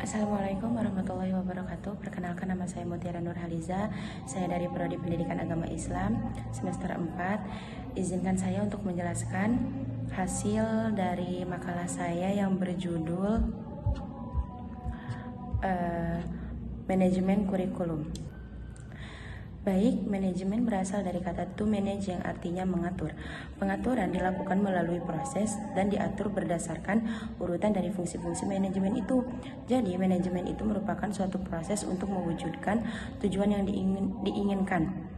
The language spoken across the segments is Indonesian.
Assalamualaikum warahmatullahi wabarakatuh. Perkenalkan, nama saya Mutiara Nurhaliza. Saya dari Prodi Pendidikan Agama Islam semester 4. Izinkan saya untuk menjelaskan hasil dari makalah saya yang berjudul Manajemen Kurikulum. Baik, manajemen berasal dari kata to manage yang artinya mengatur. Pengaturan dilakukan melalui proses dan diatur berdasarkan urutan dari fungsi-fungsi manajemen itu. Jadi, manajemen itu merupakan suatu proses untuk mewujudkan tujuan yang diinginkan.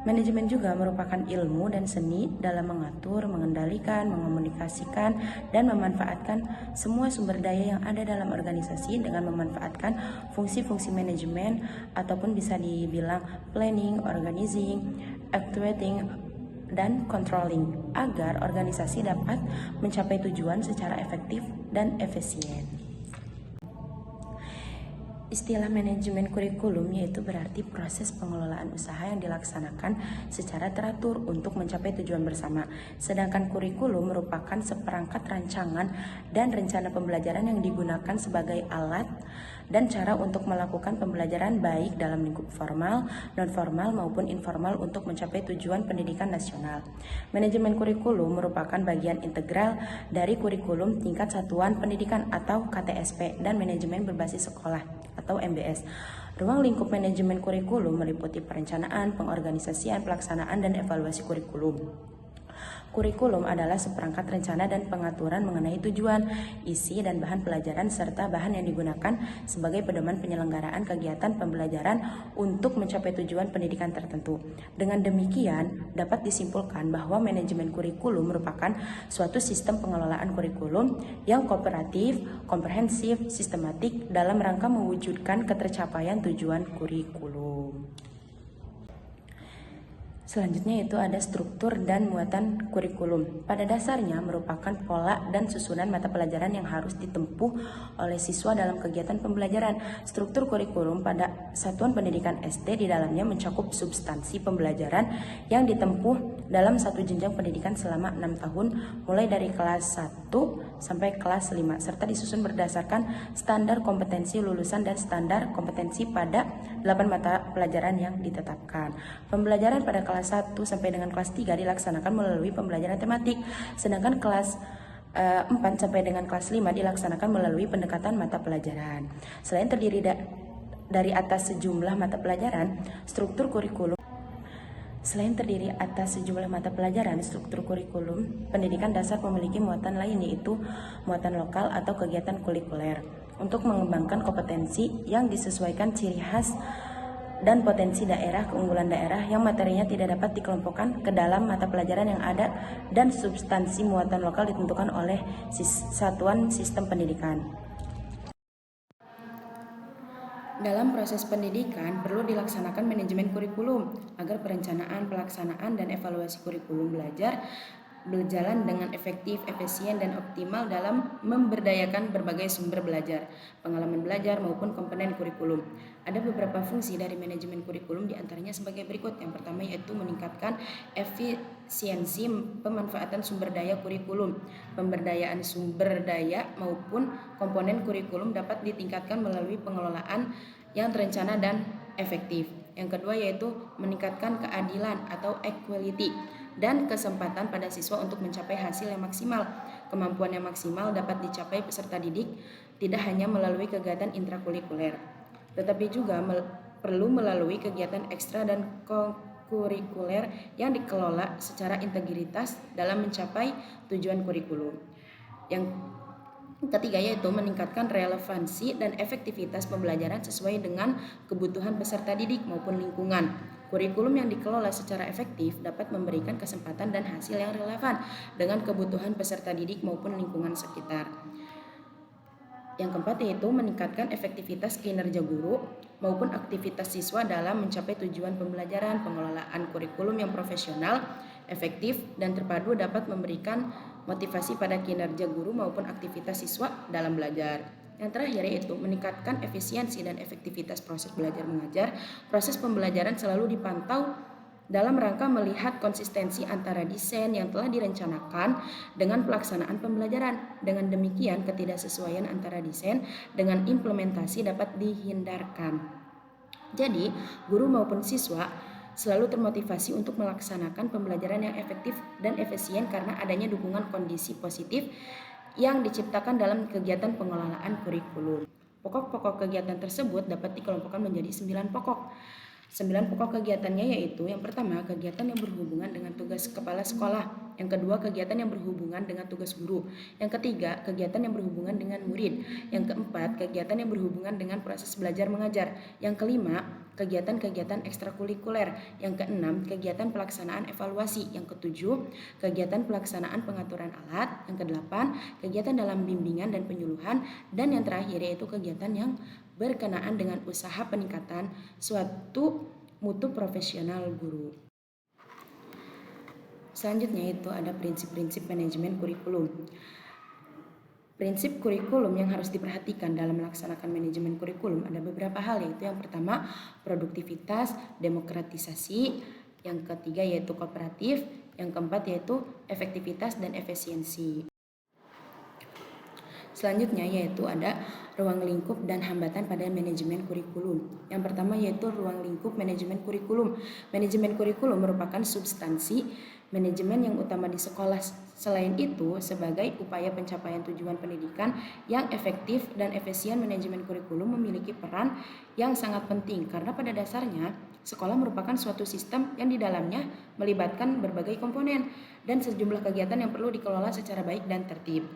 Manajemen juga merupakan ilmu dan seni dalam mengatur, mengendalikan, mengomunikasikan, dan memanfaatkan semua sumber daya yang ada dalam organisasi dengan memanfaatkan fungsi-fungsi manajemen ataupun bisa dibilang planning, organizing, actuating, dan controlling agar organisasi dapat mencapai tujuan secara efektif dan efisien. Istilah manajemen kurikulum yaitu berarti proses pengelolaan usaha yang dilaksanakan secara teratur untuk mencapai tujuan bersama. Sedangkan kurikulum merupakan seperangkat rancangan dan rencana pembelajaran yang digunakan sebagai alat dan cara untuk melakukan pembelajaran baik dalam lingkup formal, non-formal maupun informal untuk mencapai tujuan pendidikan nasional. Manajemen kurikulum merupakan bagian integral dari kurikulum tingkat satuan pendidikan atau KTSP dan manajemen berbasis sekolah atau MBS. Ruang lingkup manajemen kurikulum meliputi perencanaan, pengorganisasian, pelaksanaan, dan evaluasi kurikulum. Kurikulum adalah seperangkat rencana dan pengaturan mengenai tujuan, isi, dan bahan pelajaran serta bahan yang digunakan sebagai pedoman penyelenggaraan kegiatan pembelajaran untuk mencapai tujuan pendidikan tertentu. Dengan demikian, dapat disimpulkan bahwa manajemen kurikulum merupakan suatu sistem pengelolaan kurikulum yang kooperatif, komprehensif, sistematik dalam rangka mewujudkan ketercapaian tujuan kurikulum. Selanjutnya itu ada struktur dan muatan kurikulum. Pada dasarnya merupakan pola dan susunan mata pelajaran yang harus ditempuh oleh siswa dalam kegiatan pembelajaran. Struktur kurikulum pada satuan pendidikan SD di dalamnya mencakup substansi pembelajaran yang ditempuh dalam satu jenjang pendidikan selama 6 tahun mulai dari kelas 1 sampai kelas 5 serta disusun berdasarkan standar kompetensi lulusan dan standar kompetensi pada 8 mata pelajaran yang ditetapkan. Pembelajaran pada kelas 1 sampai dengan kelas 3 dilaksanakan melalui pembelajaran tematik, sedangkan kelas 4 sampai dengan kelas 5 dilaksanakan melalui pendekatan mata pelajaran. Selain terdiri dari atas sejumlah mata pelajaran, struktur kurikulum pendidikan dasar memiliki muatan lain yaitu muatan lokal atau kegiatan kulikuler untuk mengembangkan kompetensi yang disesuaikan ciri khas dan potensi daerah, keunggulan daerah yang materinya tidak dapat dikelompokkan ke dalam mata pelajaran yang ada dan substansi muatan lokal ditentukan oleh satuan sistem pendidikan. Dalam proses pendidikan perlu dilaksanakan manajemen kurikulum agar perencanaan, pelaksanaan, dan evaluasi kurikulum belajar berjalan dengan efektif, efisien, dan optimal dalam memberdayakan berbagai sumber belajar, pengalaman belajar, maupun komponen kurikulum. Ada beberapa fungsi dari manajemen kurikulum diantaranya sebagai berikut. Yang pertama yaitu meningkatkan efisiensi pemanfaatan sumber daya kurikulum. Pemberdayaan sumber daya maupun komponen kurikulum dapat ditingkatkan melalui pengelolaan yang terencana dan efektif. Yang kedua yaitu meningkatkan keadilan atau equality dan kesempatan pada siswa untuk mencapai hasil yang maksimal. Kemampuan yang maksimal dapat dicapai peserta didik tidak hanya melalui kegiatan intrakurikuler, tetapi juga perlu melalui kegiatan ekstra dan kurikuler yang dikelola secara integritas dalam mencapai tujuan kurikulum. Yang ketiga yaitu meningkatkan relevansi dan efektivitas pembelajaran sesuai dengan kebutuhan peserta didik maupun lingkungan. Kurikulum yang dikelola secara efektif dapat memberikan kesempatan dan hasil yang relevan dengan kebutuhan peserta didik maupun lingkungan sekitar. Yang keempat yaitu meningkatkan efektivitas kinerja guru maupun aktivitas siswa dalam mencapai tujuan pembelajaran. Pengelolaan kurikulum yang profesional, efektif, dan terpadu dapat memberikan motivasi pada kinerja guru maupun aktivitas siswa dalam belajar. Yang terakhir yaitu meningkatkan efisiensi dan efektivitas proses belajar mengajar. Proses pembelajaran selalu dipantau dalam rangka melihat konsistensi antara desain yang telah direncanakan dengan pelaksanaan pembelajaran. Dengan demikian, ketidaksesuaian antara desain dengan implementasi dapat dihindarkan. Jadi, guru maupun siswa selalu termotivasi untuk melaksanakan pembelajaran yang efektif dan efisien karena adanya dukungan kondisi positif yang diciptakan dalam kegiatan pengelolaan kurikulum. Pokok-pokok kegiatan tersebut dapat dikelompokkan menjadi 9 pokok. 9 pokok kegiatannya yaitu yang pertama, kegiatan yang berhubungan dengan tugas kepala sekolah. Yang kedua, kegiatan yang berhubungan dengan tugas guru. Yang ketiga, kegiatan yang berhubungan dengan murid. Yang keempat, kegiatan yang berhubungan dengan proses belajar mengajar. Yang kelima, kegiatan-kegiatan ekstrakurikuler. Yang keenam, kegiatan pelaksanaan evaluasi. Yang ketujuh, kegiatan pelaksanaan pengaturan alat. Yang kedelapan, kegiatan dalam bimbingan dan penyuluhan. Dan yang terakhir yaitu kegiatan yang berkenaan dengan usaha peningkatan suatu mutu profesional guru. Selanjutnya itu ada prinsip-prinsip manajemen kurikulum. Prinsip kurikulum yang harus diperhatikan dalam melaksanakan manajemen kurikulum ada beberapa hal, yaitu yang pertama produktivitas, demokratisasi, yang ketiga yaitu kooperatif, yang keempat yaitu efektivitas dan efisiensi. Selanjutnya yaitu ada ruang lingkup dan hambatan pada manajemen kurikulum. Yang pertama yaitu ruang lingkup manajemen kurikulum. Manajemen kurikulum merupakan substansi manajemen yang utama di sekolah. Selain itu, sebagai upaya pencapaian tujuan pendidikan yang efektif dan efisien, manajemen kurikulum memiliki peran yang sangat penting karena pada dasarnya sekolah merupakan suatu sistem yang di dalamnya melibatkan berbagai komponen dan sejumlah kegiatan yang perlu dikelola secara baik dan tertib.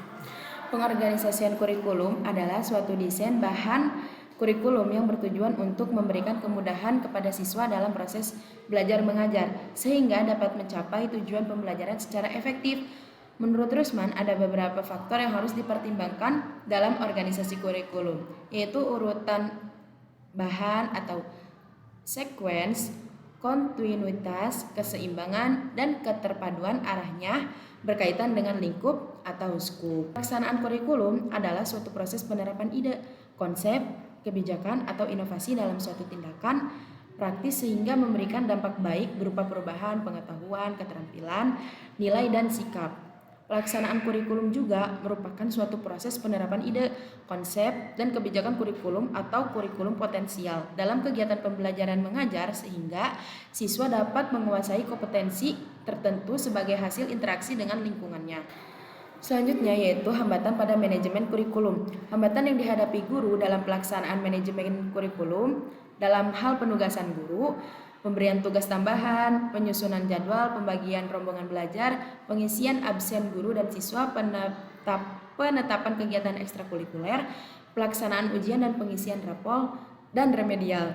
Pengorganisasian kurikulum adalah suatu desain bahan kurikulum yang bertujuan untuk memberikan kemudahan kepada siswa dalam proses belajar mengajar sehingga dapat mencapai tujuan pembelajaran secara efektif. Menurut Rusman, ada beberapa faktor yang harus dipertimbangkan dalam organisasi kurikulum, yaitu urutan bahan atau sequence, kontinuitas, keseimbangan, dan keterpaduan arahnya berkaitan dengan lingkup atau skup. Pelaksanaan kurikulum adalah suatu proses penerapan ide, konsep, kebijakan, atau inovasi dalam suatu tindakan praktis sehingga memberikan dampak baik berupa perubahan pengetahuan, keterampilan, nilai, dan sikap. Pelaksanaan kurikulum juga merupakan suatu proses penerapan ide, konsep, dan kebijakan kurikulum atau kurikulum potensial dalam kegiatan pembelajaran mengajar sehingga siswa dapat menguasai kompetensi tertentu sebagai hasil interaksi dengan lingkungannya. Selanjutnya yaitu hambatan pada manajemen kurikulum. Hambatan yang dihadapi guru dalam pelaksanaan manajemen kurikulum dalam hal penugasan guru, pemberian tugas tambahan, penyusunan jadwal, pembagian rombongan belajar, pengisian absen guru dan siswa, penetapan kegiatan ekstrakurikuler, pelaksanaan ujian dan pengisian rapor, dan remedial.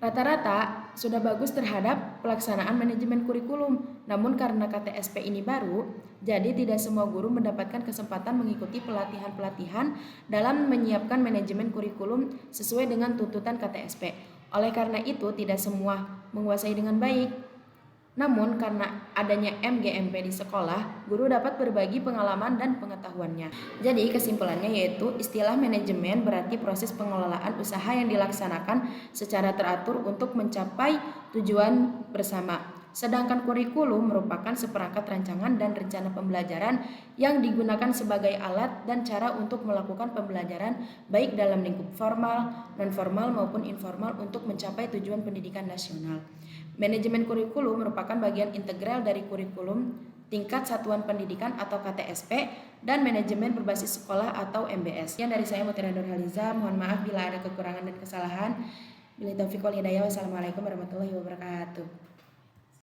Rata-rata sudah bagus terhadap pelaksanaan manajemen kurikulum, namun karena KTSP ini baru, jadi tidak semua guru mendapatkan kesempatan mengikuti pelatihan-pelatihan dalam menyiapkan manajemen kurikulum sesuai dengan tuntutan KTSP. Oleh karena itu, tidak semua menguasai dengan baik. Namun karena adanya MGMP di sekolah, guru dapat berbagi pengalaman dan pengetahuannya. Jadi kesimpulannya yaitu istilah manajemen berarti proses pengelolaan usaha yang dilaksanakan secara teratur untuk mencapai tujuan bersama. Sedangkan kurikulum merupakan seperangkat rancangan dan rencana pembelajaran yang digunakan sebagai alat dan cara untuk melakukan pembelajaran baik dalam lingkup formal, non-formal maupun informal untuk mencapai tujuan pendidikan nasional. Manajemen kurikulum merupakan bagian integral dari kurikulum tingkat satuan pendidikan atau KTSP dan manajemen berbasis sekolah atau MBS. Yang dari saya Mutiara Nurhaliza, mohon maaf bila ada kekurangan dan kesalahan. Billahi taufiq wal hidayah. Wassalamualaikum warahmatullahi wabarakatuh.